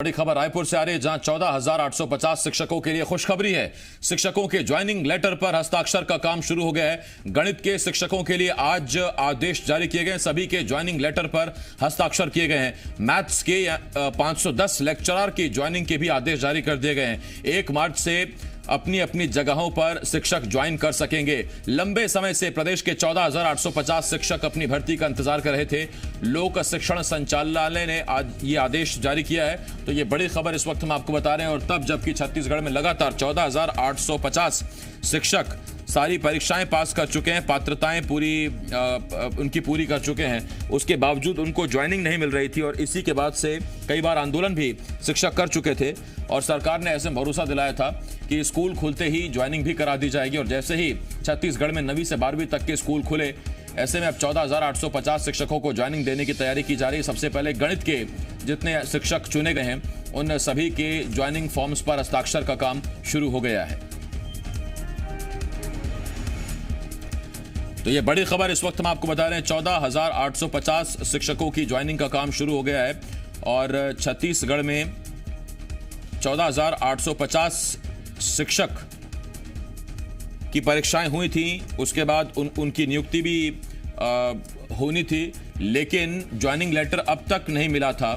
बड़ी खबर रायपुर से आ रही है, जहां 14,850 शिक्षकों के लिए खुशखबरी है। शिक्षकों के ज्वाइनिंग लेटर पर हस्ताक्षर का काम शुरू हो गया है। गणित के शिक्षकों के लिए आज आदेश जारी किए गए। सभी के ज्वाइनिंग लेटर पर हस्ताक्षर किए गए हैं। मैथ्स के 510 लेक्चरर की ज्वाइनिंग के भी आदेश जारी कर दिए गए हैं। 1 मार्च से अपनी अपनी जगहों पर शिक्षक ज्वाइन कर सकेंगे। लंबे समय से प्रदेश के 14,850 शिक्षक अपनी भर्ती का इंतजार कर रहे थे। लोक शिक्षण संचालनालय ने आज ये आदेश जारी किया है। तो ये बड़ी खबर इस वक्त हम आपको बता रहे हैं। और तब जबकि छत्तीसगढ़ में लगातार 14,850 शिक्षक सारी परीक्षाएं पास कर चुके हैं, पात्रताएं उनकी पूरी कर चुके हैं, उसके बावजूद उनको ज्वाइनिंग नहीं मिल रही थी। और इसी के बाद से कई बार आंदोलन भी शिक्षक कर चुके थे और सरकार ने ऐसे भरोसा दिलाया था कि स्कूल खुलते ही ज्वाइनिंग भी करा दी जाएगी। और जैसे ही छत्तीसगढ़ में 9वीं से 12वीं तक के स्कूल खुले, ऐसे में अब 14,850 शिक्षकों को ज्वाइनिंग देने की तैयारी की जा रही है। सबसे पहले गणित के जितने शिक्षक चुने गए हैं उन सभी के ज्वाइनिंग फॉर्म्स पर हस्ताक्षर का काम शुरू हो गया है। तो ये बड़ी खबर इस वक्त हम आपको बता रहे हैं। 14,850 शिक्षकों की ज्वाइनिंग का काम शुरू हो गया है। और छत्तीसगढ़ में 14,850 शिक्षक की परीक्षाएं हुई थी, उसके बाद उनकी नियुक्ति भी होनी थी, लेकिन ज्वाइनिंग लेटर अब तक नहीं मिला था।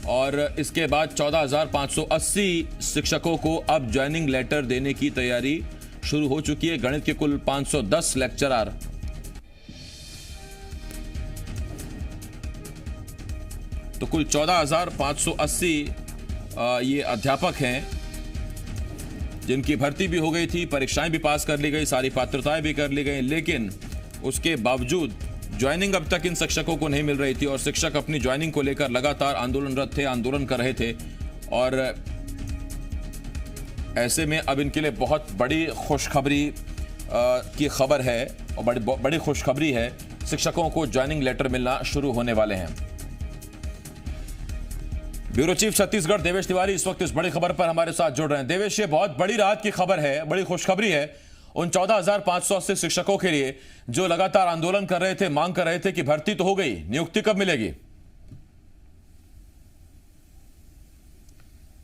और इसके बाद 14,580 शिक्षकों को अब ज्वाइनिंग लेटर देने की तैयारी शुरू हो चुकी है। गणित के कुल 510 लेक्चरर तो कुल 14,580 ये अध्यापक हैं जिनकी भर्ती भी हो गई थी, परीक्षाएं भी पास कर ली गई, सारी पात्रताएं भी कर ली गई, लेकिन उसके बावजूद ज्वाइनिंग अब तक इन शिक्षकों को नहीं मिल रही थी। और शिक्षक अपनी ज्वाइनिंग को लेकर लगातार आंदोलनरत थे, आंदोलन कर रहे थे। और ऐसे में अब इनके लिए बहुत बड़ी खुशखबरी की खबर है और बड़ी खुशखबरी है। शिक्षकों को ज्वाइनिंग लेटर मिलना शुरू होने वाले हैं। ब्यूरो चीफ छत्तीसगढ़ देवेश तिवारी इस वक्त इस बड़ी खबर पर हमारे साथ जुड़ रहे हैं। देवेश, ये बहुत बड़ी राहत की खबर है, बड़ी खुशखबरी है उन 14,580 शिक्षकों के लिए जो लगातार आंदोलन कर रहे थे, मांग कर रहे थे कि भर्ती तो हो गई, नियुक्ति कब मिलेगी?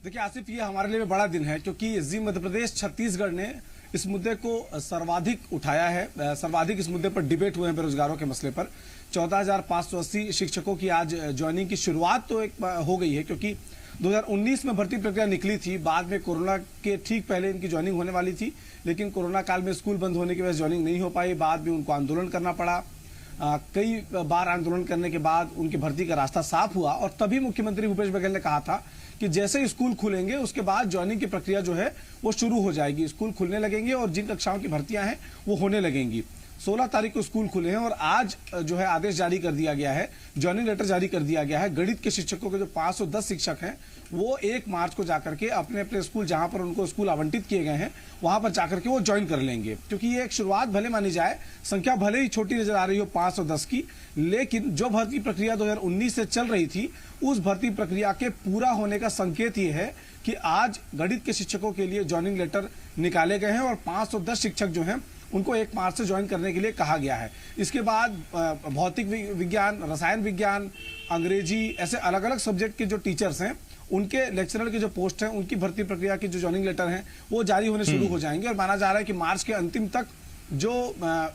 देखिए आसिफ, ये हमारे लिए बड़ा दिन है क्योंकि जी मध्य प्रदेश छत्तीसगढ़ ने इस मुद्दे को सर्वाधिक उठाया है। सर्वाधिक इस मुद्दे पर डिबेट हुए हैं बेरोजगारों के मसले पर। 14,580 शिक्षकों की आज ज्वाइनिंग की शुरुआत तो एक हो गई है क्योंकि 2019 में भर्ती प्रक्रिया निकली थी। बाद में कोरोना के ठीक पहले इनकी ज्वाइनिंग होने वाली थी, लेकिन कोरोना काल में स्कूल बंद होने की वजह से ज्वाइनिंग नहीं हो पाई। बाद में उनको आंदोलन करना पड़ा। कई बार आंदोलन करने के बाद उनकी भर्ती का रास्ता साफ हुआ और तभी मुख्यमंत्री भूपेश बघेल ने कहा था कि जैसे स्कूल खुलेंगे उसके बाद ज्वाइनिंग की प्रक्रिया जो है वो शुरू हो जाएगी। स्कूल खुलने लगेंगे और जिन कक्षाओं की भर्तियां हैं वो होने लगेंगी। 16 तारीख को स्कूल खुले हैं और आज जो है आदेश जारी कर दिया गया है, ज्वाइनिंग लेटर जारी कर दिया गया है। गणित के शिक्षकों के जो 510 शिक्षक हैं वो 1 मार्च को जाकर के अपने अपने स्कूल, जहां पर उनको स्कूल आवंटित किए गए हैं, वहां पर जाकर के वो ज्वाइन कर लेंगे। क्योंकि ये एक शुरुआत भले मानी जाए, संख्या भले ही छोटी नजर आ रही हो 510 की, लेकिन जो भर्ती प्रक्रिया 2019 से चल रही थी उस भर्ती प्रक्रिया के पूरा होने का संकेत ये है कि आज गणित के शिक्षकों के लिए ज्वाइनिंग लेटर निकाले गए हैं और 510 शिक्षक जो हैं उनको 1 मार्च से ज्वाइन करने के लिए कहा गया है। इसके बाद भौतिक विज्ञान, रसायन विज्ञान, अंग्रेजी, ऐसे अलग अलग सब्जेक्ट के जो टीचर्स हैं उनके लेक्चरर की जो पोस्ट है, उनकी भर्ती प्रक्रिया की जो ज्वाइनिंग लेटर हैं वो जारी होने शुरू हो जाएंगे। और माना जा रहा है कि मार्च के अंतिम तक जो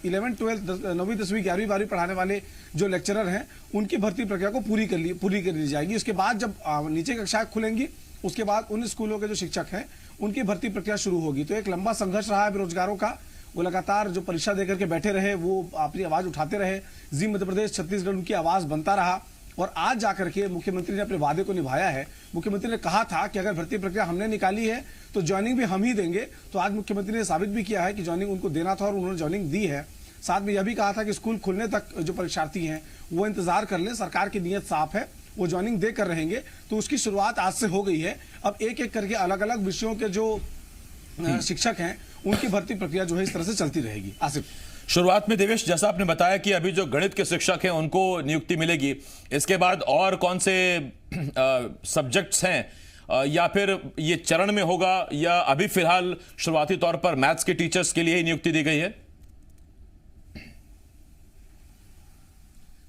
11th 12th 9वीं 10वीं 11वीं 12वीं पढ़ाने वाले जो लेक्चरर हैं उनकी भर्ती प्रक्रिया को पूरी कर ली जाएगी। इसके बाद जब नीचे कक्षाएं खुलेंगी उसके बाद उन स्कूलों के जो शिक्षक हैं उनकी भर्ती प्रक्रिया शुरू होगी। तो एक लंबा संघर्ष रहा है बेरोजगारों का। वो लगातार जो परीक्षा देकर के बैठे रहे, वो अपनी आवाज उठाते रहे। जी मध्य प्रदेश छत्तीसगढ़ उनकी आवाज बनता रहा और आज जाकर के मुख्यमंत्री ने अपने वादे को निभाया है। मुख्यमंत्री ने कहा था कि अगर भर्ती प्रक्रिया हमने निकाली है तो ज्वाइनिंग भी हम ही देंगे। तो आज मुख्यमंत्री ने साबित भी किया है कि ज्वाइनिंग उनको देना था और उन्होंने ज्वाइनिंग दी है। साथ में यह भी कहा था कि स्कूल खुलने तक जो परीक्षार्थी हैं वो इंतजार कर लें, सरकार की नीयत साफ है, वो ज्वाइनिंग देकर रहेंगे। तो उसकी शुरुआत आज से हो गई है। अब एक एक करके अलग अलग विषयों के जो शिक्षक हैं उनकी भर्ती प्रक्रिया जो है इस तरह से चलती रहेगी। आसिफ, शुरुआत में देवेश, जैसा आपने बताया कि अभी जो गणित के शिक्षक हैं उनको नियुक्ति मिलेगी, इसके बाद और कौन से सब्जेक्ट्स हैं या फिर ये चरण में होगा या अभी फिलहाल शुरुआती तौर पर मैथ्स के टीचर्स के लिए ही नियुक्ति दी गई है?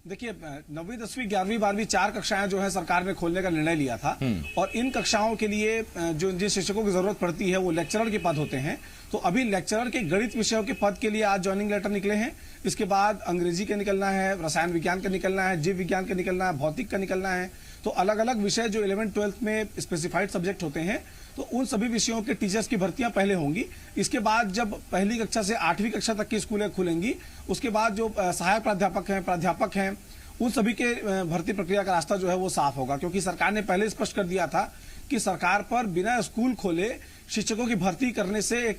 देखिए, 9वीं 10वीं 11वीं 12वीं 4 कक्षाएं जो है सरकार ने खोलने का निर्णय लिया था और इन कक्षाओं के लिए जो जिन शिक्षकों की जरूरत पड़ती है वो लेक्चरर के पद होते हैं। तो अभी लेक्चरर के गणित विषयों के पद के लिए आज ज्वाइनिंग लेटर निकले हैं। इसके बाद अंग्रेजी का निकलना है, रसायन विज्ञान का निकलना है, जीव विज्ञान का निकलना है, भौतिक का निकलना है। तो अलग अलग विषय जो 11th 12th में स्पेसिफाइड सब्जेक्ट होते हैं, तो उन सभी विषयों के टीचर्स की भर्तियां पहले होंगी। इसके बाद जब पहली कक्षा से 8वीं कक्षा तक की स्कूलें खुलेंगी, उसके बाद जो सहायक प्राध्यापक हैं उन सभी के भर्ती प्रक्रिया का रास्ता जो है वो साफ होगा, क्योंकि सरकार ने पहले स्पष्ट कर दिया था कि सरकार पर बिना स्कूल खोले शिक्षकों की भर्ती करने से एक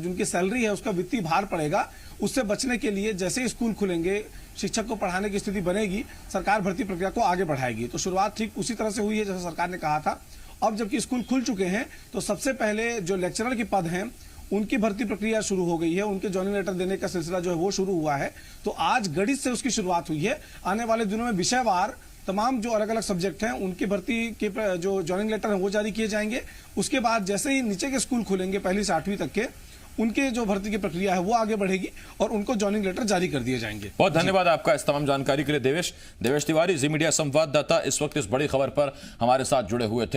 जिनकी सैलरी है उसका वित्तीय भार पड़ेगा। उससे बचने के लिए जैसे ही स्कूल खुलेंगे, शिक्षक को पढ़ाने की स्थिति बनेगी, सरकार भर्ती प्रक्रिया को आगे बढ़ाएगी। तो शुरुआत ठीक उसी तरह से हुई है जैसे सरकार ने कहा था। अब जबकि स्कूल खुल चुके हैं तो सबसे पहले जो लेक्चरर के पद हैं उनकी भर्ती प्रक्रिया शुरू हो गई है, उनके ज्वाइनिंग लेटर देने का सिलसिला जो है वो शुरू हुआ है। तो आज गणित से उसकी शुरुआत हुई है। आने वाले दिनों में विषयवार तमाम जो अलग अलग सब्जेक्ट हैं उनकी भर्ती के जो ज्वाइनिंग लेटर हैं वो जारी किए जाएंगे। उसके बाद जैसे ही नीचे के स्कूल खुलेंगे पहली से 8वीं तक के, उनके जो भर्ती की प्रक्रिया है वो आगे बढ़ेगी और उनको ज्वाइनिंग लेटर जारी कर दिए जाएंगे। बहुत धन्यवाद आपका इस तमाम जानकारी के लिए। देवेश तिवारी, जी मीडिया संवाददाता, इस वक्त इस बड़ी खबर पर हमारे साथ जुड़े हुए थे।